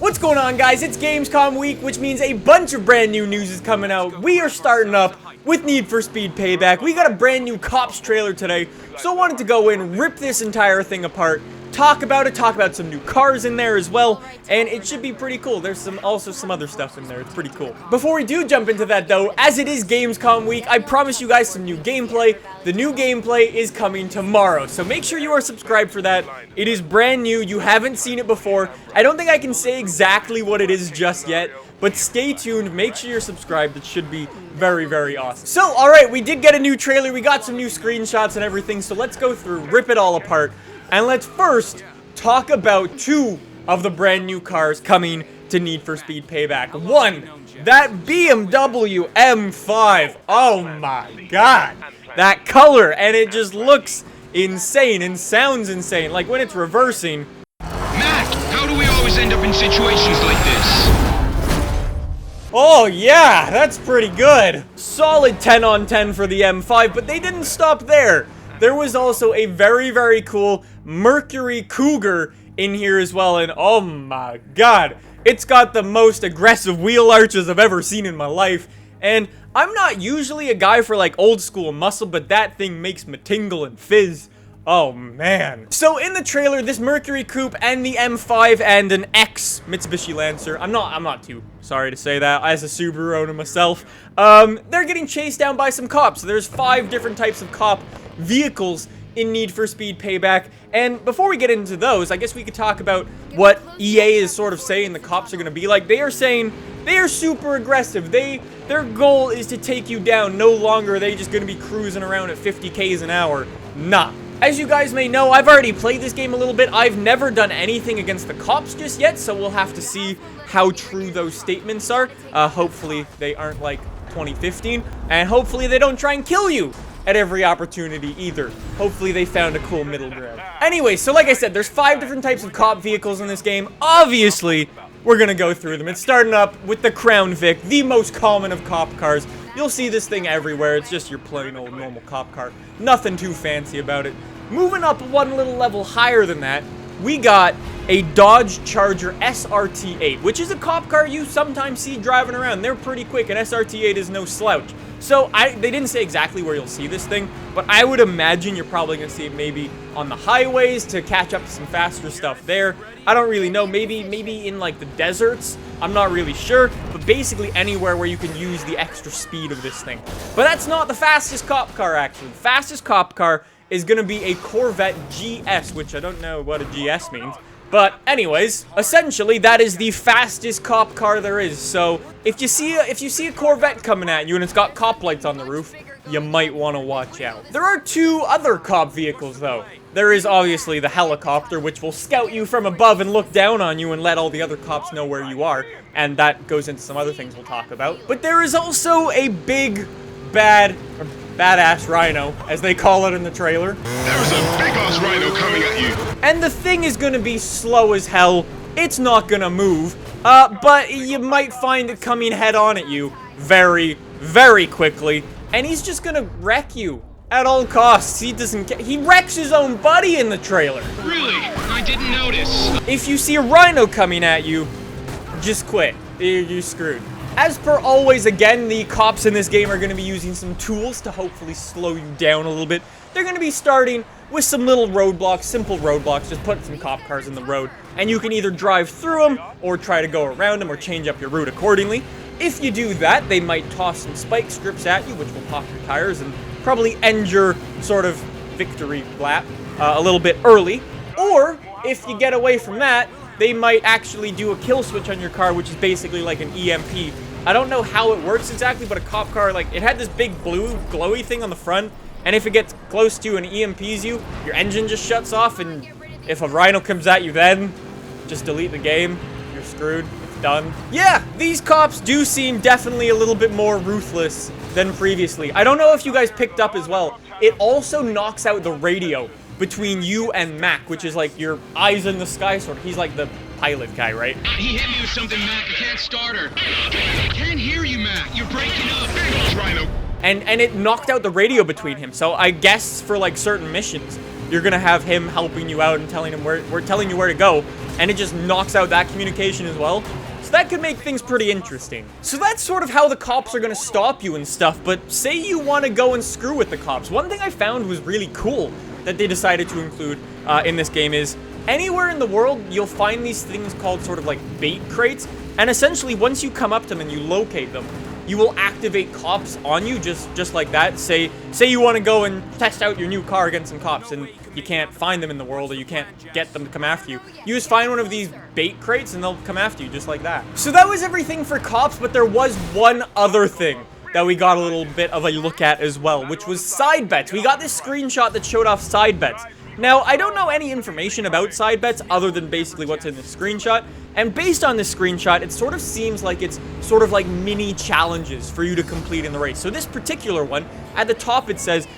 What's going on, guys? It's Gamescom week, which means a bunch of brand new news is coming out. We are starting up with Need for Speed Payback. We got a brand new Cops trailer today, so I wanted to go in, rip this entire thing apart, talk about some new cars in there as well, and it should be pretty cool. There's also some other stuff in there. It's pretty cool. Before we do jump into that, though, as it is Gamescom week, I promise you guys some new gameplay. The new gameplay is coming tomorrow, so make sure you are subscribed for that. It is brand new. You haven't seen it before. I don't think I can say exactly what it is just yet, but stay tuned. Make sure you're subscribed. It should be very, very awesome. So, alright, we did get a new trailer. We got some new screenshots and everything, so let's go through, rip it all apart. And let's first talk about two of the brand new cars coming to Need for Speed Payback. One, that BMW M5. Oh my god. That color, and it just looks insane and sounds insane. Like when it's reversing. Mac, how do we always end up in situations like this? Oh yeah, that's pretty good. Solid 10 on 10 for the M5, but they didn't stop there. There was also a very, very cool Mercury Cougar in here as well, and oh my god, it's got the most aggressive wheel arches I've ever seen in my life, and I'm not usually a guy for like old school muscle, but that thing makes me tingle and fizz. Oh man. So in the trailer, this Mercury Coupe and the M5 and an X Mitsubishi Lancer, I'm not too sorry to say that, as a Subaru owner myself, they're getting chased down by some cops. So there's 5 different types of cop vehicles in Need for Speed Payback, and before we get into those, I guess we could talk about what EA is sort of saying the cops are going to be like. They are saying they are super aggressive. Their goal is to take you down. No longer are they just going to be cruising around at 50 k's an hour. Nah. As you guys may know, I've already played this game a little bit. I've never done anything against the cops just yet, so we'll have to see how true those statements are. Hopefully they aren't like 2015, and hopefully they don't try and kill you at every opportunity either. Hopefully they found a cool middle ground. Anyway, so like I said, there's 5 different types of cop vehicles in this game. Obviously, we're gonna go through them. It's starting up with the Crown Vic, the most common of cop cars. You'll see this thing everywhere. It's just your plain old normal cop car. Nothing too fancy about it. Moving up one little level higher than that, we got a Dodge Charger SRT8, which is a cop car you sometimes see driving around. They're pretty quick, and SRT8 is no slouch. So, they didn't say exactly where you'll see this thing, but I would imagine you're probably going to see it maybe on the highways to catch up to some faster stuff there. I don't really know, maybe in like the deserts, I'm not really sure, but basically anywhere where you can use the extra speed of this thing. But that's not the fastest cop car, actually. The fastest cop car is going to be a Corvette GS, which I don't know what a GS means. But anyways, essentially that is the fastest cop car there is. So if you see a Corvette coming at you and it's got cop lights on the roof, you might want to watch out. There are 2 other cop vehicles though. There is obviously the helicopter, which will scout you from above and look down on you and let all the other cops know where you are, and that goes into some other things we'll talk about. But there is also a big badass Rhino, as they call it in the trailer. There's a big-ass Rhino coming at you. And the thing is gonna be slow as hell. It's not gonna move, but you might find it coming head on at you very, very quickly, and he's just gonna wreck you at all costs. He doesn't care. He wrecks his own buddy in the trailer. Really? I didn't notice. If you see a Rhino coming at you, just quit. You're screwed. As per always, again, the cops in this game are going to be using some tools to hopefully slow you down a little bit. They're going to be starting with some little roadblocks, simple roadblocks, just put some cop cars in the road, and you can either drive through them, or try to go around them, or change up your route accordingly. If you do that, they might toss some spike strips at you, which will pop your tires, and probably end your sort of victory lap a little bit early. Or, if you get away from that, they might actually do a kill switch on your car, which is basically like an EMP. I don't know how it works exactly, but a cop car, like, it had this big blue glowy thing on the front, and if it gets close to and EMPs you, your engine just shuts off, and if a Rhino comes at you then, just delete the game. You're screwed. It's done. Yeah, these cops do seem definitely a little bit more ruthless than previously. I don't know if you guys picked up as well. It also knocks out the radio between you and Mac, which is like your eyes in the sky sort of. He's like the pilot guy, right? He hit me with something, Mac. I can't start her. I can't hear you, Mac. You're breaking up. Big Rhino. And it knocked out the radio between him. So I guess for like certain missions, you're gonna have him helping you out and telling you where to go. and it just knocks out that communication as well. So that could make things pretty interesting. So that's sort of how the cops are gonna stop you and stuff, but say you wanna go and screw with the cops. One thing I found was really cool that they decided to include in this game is anywhere in the world, you'll find these things called sort of like bait crates, and essentially once you come up to them and you locate them, you will activate cops on you just like that. Say you want to go and test out your new car against some cops and you can't find them in the world or you can't get them to come after you. You just find one of these bait crates and they'll come after you just like that. So that was everything for cops, but there was one other thing that we got a little bit of a look at as well, which was side bets. We got this screenshot that showed off side bets. Now, I don't know any information about side bets other than basically what's in the screenshot, and based on this screenshot, it sort of seems like it's sort of like mini challenges for you to complete in the race. So this particular one, at the top it says,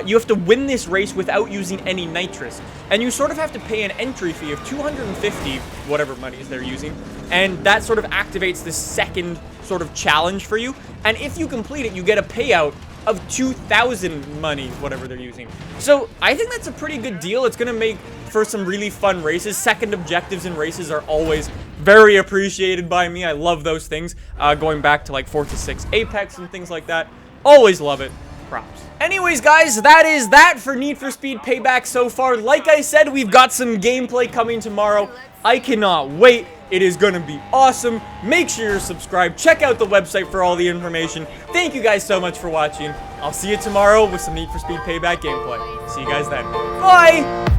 you have to win this race without using any nitrous, and you sort of have to pay an entry fee of 250, whatever monies they're using, and that sort of activates this second sort of challenge for you, and if you complete it, you get a payout of 2,000 monies, whatever they're using. So I think that's a pretty good deal. It's gonna make for some really fun races. Second objectives in races are always very appreciated by me. I love those things. Going back to like 4 to 6 Apex and things like that. Always love it. Props. Anyways, guys, that is that for Need for Speed Payback so far. Like I said, we've got some gameplay coming tomorrow. I cannot wait. It is going to be awesome. Make sure you're subscribed. Check out the website for all the information. Thank you guys so much for watching. I'll see you tomorrow with some Need for Speed Payback gameplay. See you guys then. Bye!